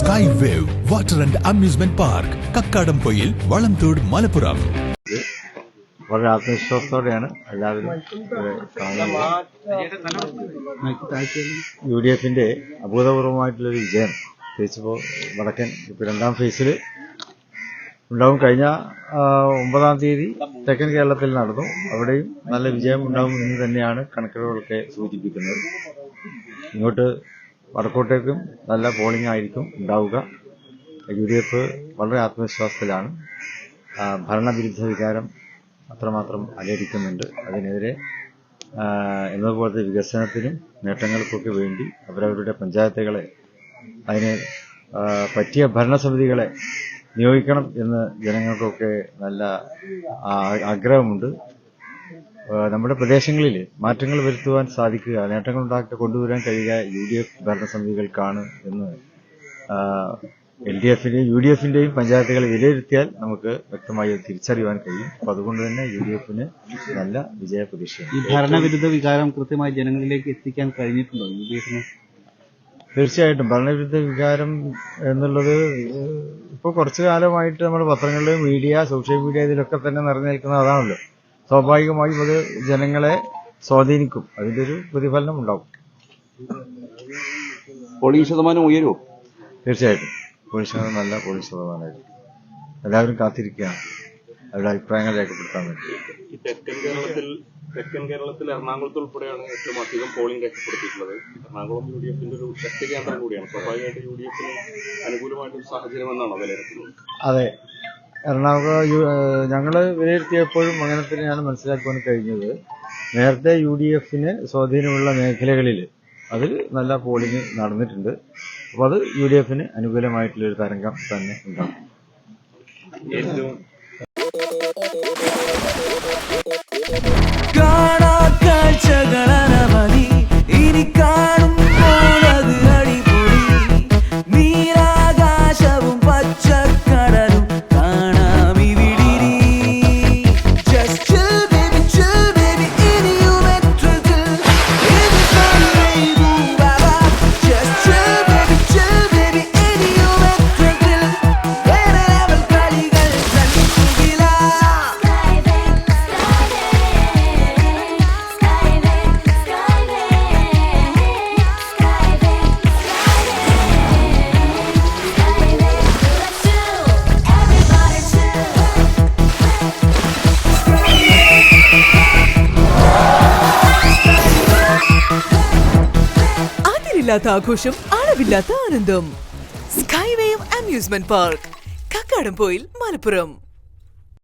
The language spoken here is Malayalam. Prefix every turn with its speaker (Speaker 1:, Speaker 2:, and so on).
Speaker 1: Sky wave water and amusement park, Kakkadampoyil, Valamthode, Malappuram.
Speaker 2: വളരെ ആത്മവിശ്വാസത്തോടെയാണ് എല്ലാവരും യു ഡി എഫിന്റെ അഭൂതപൂർവമായിട്ടുള്ളൊരു വിജയം. പ്രത്യേകിച്ചിപ്പോൾ വടക്കൻ ഇപ്പോൾ രണ്ടാം ഫേസിൽ ഉണ്ടാവും. കഴിഞ്ഞ 9-ാം തീയതി തെക്കൻ കേരളത്തിൽ നടന്നു. അവിടെയും നല്ല വിജയം ഉണ്ടാവും എന്ന് തന്നെയാണ് കണക്കുകളൊക്കെ സൂചിപ്പിക്കുന്നത്. ഇങ്ങോട്ട് വടക്കോട്ടേക്കും നല്ല പോളിംഗ് ആയിരിക്കും ഉണ്ടാവുക. യു ഡി എഫ് വളരെ ആത്മവിശ്വാസത്തിലാണ്. ഭരണവിരുദ്ധ വികാരം അത്രമാത്രം അലയടിക്കുന്നുണ്ട്. അതിനെതിരെ എന്നതുപോലത്തെ വികസനത്തിനും നേട്ടങ്ങൾക്കൊക്കെ വേണ്ടി അവരവരുടെ പഞ്ചായത്തുകളെ, അതിന് പറ്റിയ ഭരണസമിതികളെ നിയോഗിക്കണം എന്ന് ജനങ്ങൾക്കൊക്കെ നല്ല ആഗ്രഹമുണ്ട്. നമ്മുടെ പ്രദേശങ്ങളിൽ മാറ്റങ്ങൾ വരുത്തുവാൻ സാധിക്കുക, നേട്ടങ്ങൾ കൊണ്ടുവരാൻ കഴിയുക യു ഡി എഫ് ഭരണസമിതികൾക്കാണ് എന്ന് എൽ ഡി എഫിന്റെയും യു ഡി എഫിന്റെയും പഞ്ചായത്തുകളെ വിലയിരുത്തിയാൽ നമുക്ക് വ്യക്തമായി തിരിച്ചറിയാൻ കഴിയും. അപ്പൊ അതുകൊണ്ട് തന്നെ യു ഡി എഫിന് നല്ല വിജയ പ്രതീക്ഷയാണ്.
Speaker 3: ഈ ഭരണവിരുദ്ധ വികാരം കൃത്യമായി ജനങ്ങളിലേക്ക് എത്തിക്കാൻ കഴിഞ്ഞിട്ടുണ്ടോ യു ഡി എഫിന്?
Speaker 2: തീർച്ചയായിട്ടും ഭരണവിരുദ്ധ വികാരം എന്നുള്ളത് ഇപ്പോൾ കുറച്ചു കാലമായിട്ട് നമ്മുടെ പത്രങ്ങളിലും സോഷ്യൽ മീഡിയ ഇതിലൊക്കെ തന്നെ നിറഞ്ഞു നിൽക്കുന്നത് അതാണല്ലോ. സ്വാഭാവികമായും അത് ജനങ്ങളെ സ്വാധീനിക്കും. അതിന്റെ ഒരു പ്രതിഫലനം ഉണ്ടാവും.
Speaker 3: പോളിംഗ് ശതമാനം ഉയരുമോ?
Speaker 2: തീർച്ചയായിട്ടും നല്ല പോളിംഗ് ശതമാനമായിരിക്കും. എല്ലാവരും കാത്തിരിക്കുകയാണ് അവരുടെ അഭിപ്രായങ്ങൾ രേഖപ്പെടുത്താൻ വേണ്ടി.
Speaker 4: തെക്കൻ കേരളത്തിൽ എറണാകുളത്ത് ഉൾപ്പെടെയാണ് ഏറ്റവും അധികം പോളിംഗ് രേഖപ്പെടുത്തിയിട്ടുള്ളത്. എറണാകുളം യു ഡി എഫിന്റെ ഒരു ശക്തി കേന്ദ്രം കൂടിയാണ്. സ്വാഭാവികമായിട്ട് യു ഡി എഫിന് അനുകൂലമായിട്ടൊരു സാഹചര്യമെന്നാണ് വിലയിരുത്തുന്നത്.
Speaker 2: അതെ, എറണാകുളം ഞങ്ങൾ വിലയിരുത്തിയപ്പോഴും അങ്ങനെ തന്നെയാണ് മനസ്സിലാക്കുവാൻ കഴിഞ്ഞത്. നേരത്തെ യു ഡി എഫിന് സ്വാധീനമുള്ള മേഖലകളിൽ അതിൽ നല്ല പോളിംഗ് നടന്നിട്ടുണ്ട്. അപ്പോൾ അത് യു ഡി എഫിന് അനുകൂലമായിട്ടുള്ളൊരു തരംഗം തന്നെ ഉണ്ടാകും.
Speaker 5: അതിരില്ലാത്ത ആഘോഷം, അളവില്ലാത്ത ആനന്ദം. Sky wave amusement park, Kakkadampoyil, Malappuram.